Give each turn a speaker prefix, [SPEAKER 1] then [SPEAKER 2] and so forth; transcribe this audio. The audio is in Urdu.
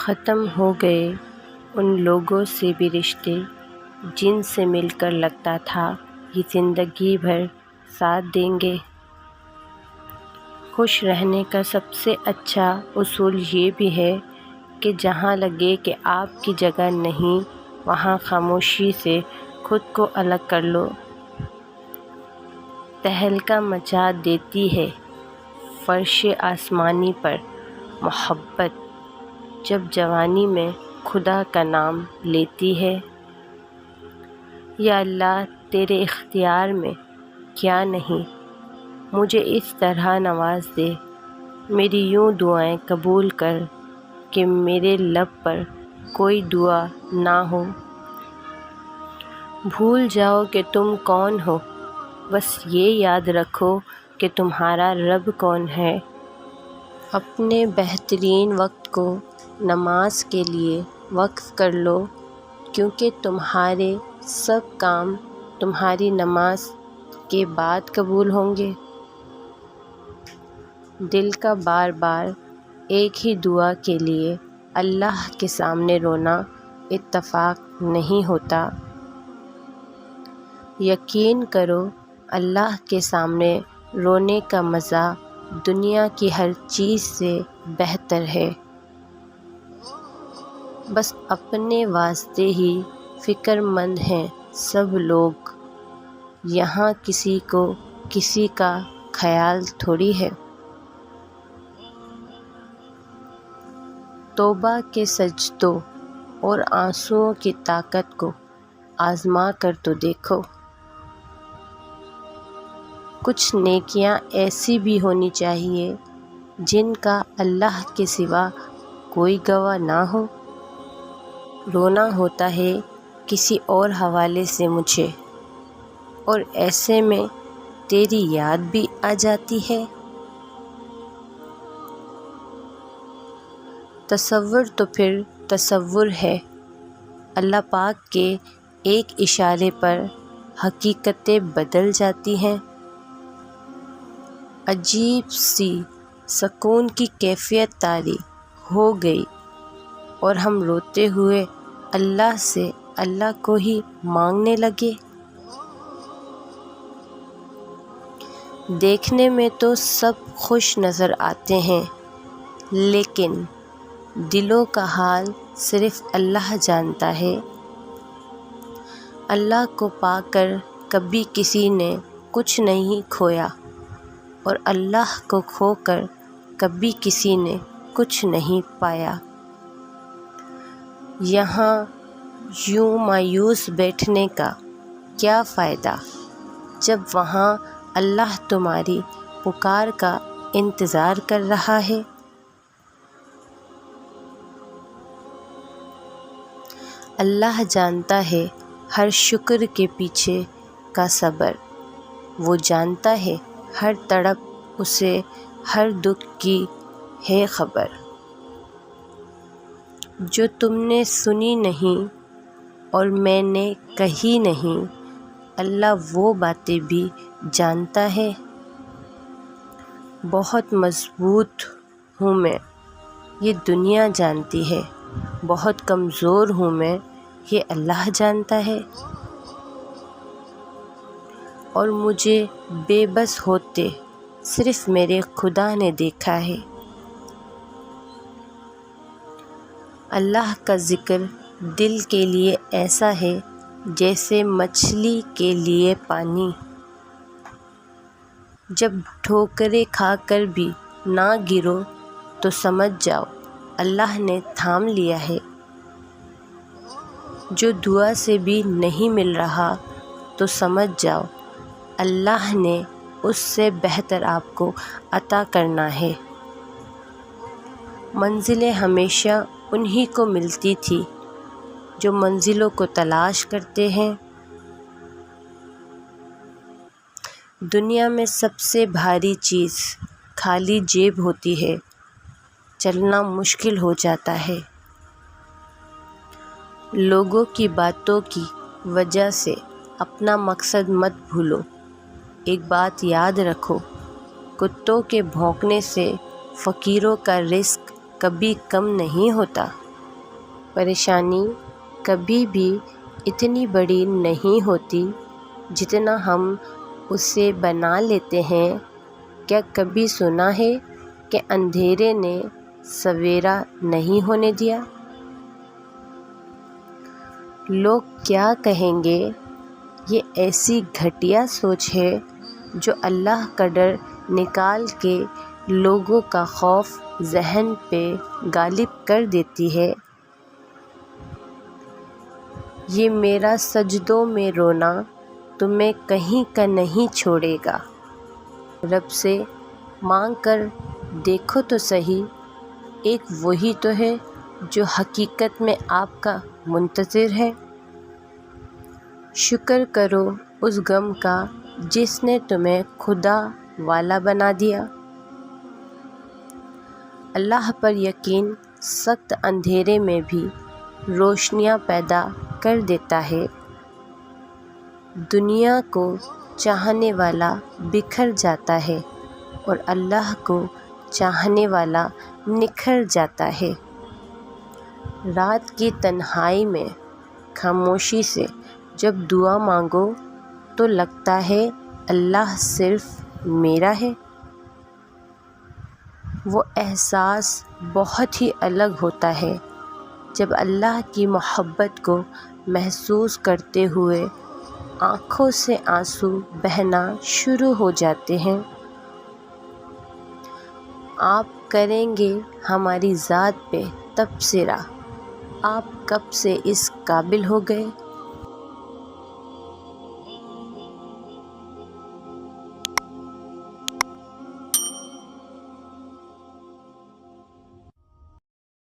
[SPEAKER 1] ختم ہو گئے ان لوگوں سے بھی رشتے جن سے مل کر لگتا تھا یہ زندگی بھر ساتھ دیں گے۔ خوش رہنے کا سب سے اچھا اصول یہ بھی ہے کہ جہاں لگے کہ آپ کی جگہ نہیں وہاں خاموشی سے خود کو الگ کر لو۔ تہلکہ مچا دیتی ہے فرش آسمانی پر محبت جب جوانی میں خدا کا نام لیتی ہے۔ یا اللہ تیرے اختیار میں کیا نہیں، مجھے اس طرح نواز دے، میری یوں دعائیں قبول کر کہ میرے لب پر کوئی دعا نہ ہو۔ بھول جاؤ کہ تم کون ہو، بس یہ یاد رکھو کہ تمہارا رب کون ہے۔ اپنے بہترین وقت کو نماز کے لیے وقف کر لو، کیونکہ تمہارے سب کام تمہاری نماز کے بعد قبول ہوں گے۔ دل کا بار بار ایک ہی دعا کے لیے اللہ کے سامنے رونا اتفاق نہیں ہوتا۔ یقین کرو اللہ کے سامنے رونے کا مزہ دنیا کی ہر چیز سے بہتر ہے۔ بس اپنے واسطے ہی فکر مند ہیں سب لوگ، یہاں کسی کو کسی کا خیال تھوڑی ہے۔ توبہ کے سجدوں اور آنسوؤں کی طاقت کو آزما کر تو دیکھو۔ کچھ نیکیاں ایسی بھی ہونی چاہیے جن کا اللہ کے سوا کوئی گواہ نہ ہو۔ رونا ہوتا ہے کسی اور حوالے سے مجھے، اور ایسے میں تیری یاد بھی آ جاتی ہے۔ تصور تو پھر تصور ہے، اللہ پاک کے ایک اشارے پر حقیقتیں بدل جاتی ہیں۔ عجیب سی سکون کی کیفیت طاری ہو گئی اور ہم روتے ہوئے اللہ سے اللہ کو ہی مانگنے لگے۔ دیکھنے میں تو سب خوش نظر آتے ہیں، لیکن دلوں کا حال صرف اللہ جانتا ہے۔ اللہ کو پا کر کبھی کسی نے کچھ نہیں کھویا، اور اللہ کو کھو کر کبھی کسی نے کچھ نہیں پایا۔ یہاں یوں مایوس بیٹھنے کا کیا فائدہ جب وہاں اللہ تمہاری پکار کا انتظار کر رہا ہے۔ اللہ جانتا ہے ہر شکر کے پیچھے کا صبر، وہ جانتا ہے ہر تڑپ اسے ہر دکھ کی ہے خبر۔ جو تم نے سنی نہیں اور میں نے کہی نہیں، اللہ وہ باتیں بھی جانتا ہے۔ بہت مضبوط ہوں میں، یہ دنیا جانتی ہے، بہت کمزور ہوں میں، یہ اللہ جانتا ہے۔ اور مجھے بے بس ہوتے صرف میرے خدا نے دیکھا ہے۔ اللہ کا ذکر دل کے لیے ایسا ہے جیسے مچھلی کے لیے پانی۔ جب ٹھوکریں کھا کر بھی نہ گرو تو سمجھ جاؤ اللہ نے تھام لیا ہے۔ جو دعا سے بھی نہیں مل رہا تو سمجھ جاؤ اللہ نے اس سے بہتر آپ کو عطا کرنا ہے۔ منزلیں ہمیشہ انہی کو ملتی تھی جو منزلوں کو تلاش کرتے ہیں۔ دنیا میں سب سے بھاری چیز خالی جیب ہوتی ہے، چلنا مشکل ہو جاتا ہے۔ لوگوں کی باتوں کی وجہ سے اپنا مقصد مت بھولو۔ ایک بات یاد رکھو، کتوں کے بھونکنے سے فقیروں کا رزق کبھی کم نہیں ہوتا۔ پریشانی کبھی بھی اتنی بڑی نہیں ہوتی جتنا ہم اسے بنا لیتے ہیں۔ کیا کبھی سنا ہے کہ اندھیرے نے سویرا نہیں ہونے دیا؟ لوگ کیا کہیں گے؟ یہ ایسی گھٹیا سوچ ہے جو اللہ کا ڈر نکال کے لوگوں کا خوف ذہن پہ غالب کر دیتی ہے۔ یہ میرا سجدوں میں رونا تمہیں کہیں کا نہیں چھوڑے گا۔ رب سے مانگ کر دیکھو تو صحیح، ایک وہی تو ہے جو حقیقت میں آپ کا منتظر ہے۔ شکر کرو اس غم کا جس نے تمہیں خدا والا بنا دیا۔ اللہ پر یقین سخت اندھیرے میں بھی روشنیاں پیدا کر دیتا ہے۔ دنیا کو چاہنے والا بکھر جاتا ہے اور اللہ کو چاہنے والا نکھر جاتا ہے۔ رات کی تنہائی میں خاموشی سے جب دعا مانگو تو لگتا ہے اللہ صرف میرا ہے۔ وہ احساس بہت ہی الگ ہوتا ہے جب اللہ کی محبت کو محسوس کرتے ہوئے آنکھوں سے آنسو بہنا شروع ہو جاتے ہیں۔ آپ کریں گے ہماری ذات پہ تبصرہ، آپ کب سے اس قابل ہو گئے؟